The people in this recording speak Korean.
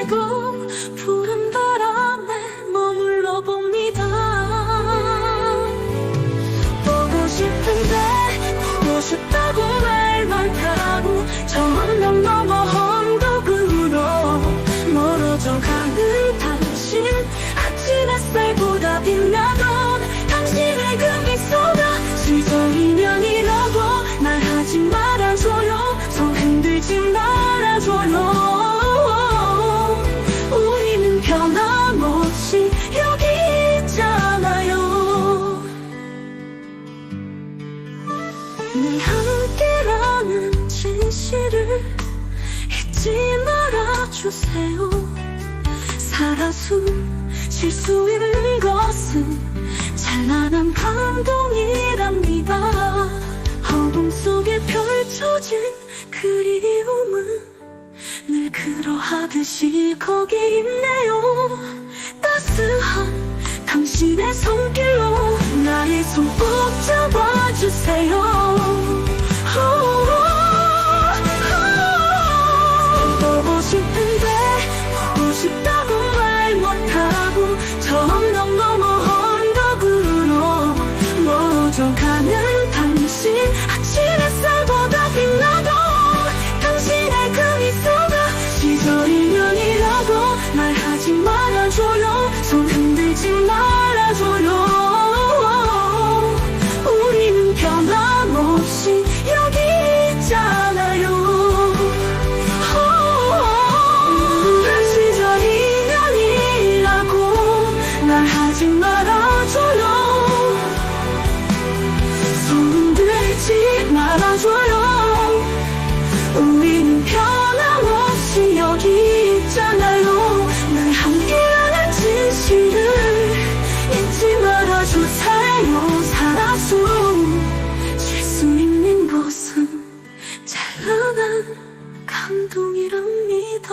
지금 푸른 바람에 머물러 봅니다. 보고 싶은데 보고 싶다고 말만 하고 저 언덕 넘어 언덕으로 멀어져 가는 당신, 아침 햇살보다 빛나던 당신의 그 미소가 시절인연이라고 말하지 말아줘요. 손 흔들지 말아줘요. 우리는 변함없이 여기 있잖아요. 늘 함께라는 진실을 잊지 말아주세요. 살아 숨쉴 수 있는 것은 찬란한 감동이랍니다. 어둠 속에 펼쳐진 그리움은 늘 그러하듯이 거기 있네요. 따스한 당신의 손길로 나의 손 꼭 잡아주세요. 보고 싶은데 보고 싶다고 말 못하고 저 언덕 넘어 언덕으로 멀어져가는 당신, 아침 햇살보다 빛나던 당신의 그 미소가 시절인연이라고 말하지 말아줘요. 손 흔들지 말아줘요. 우리는 변함없이 여기 있잖아요. 시절인연이라고 말하지 말아줘요. 손 들지 말아줘요. 우리는 변함없이 여기 있잖아요. 늘 함께하는 진실을 잊지 말아주세요. 살아 숨쉴 수 있는 곳은 찬란한 감동이랍니다.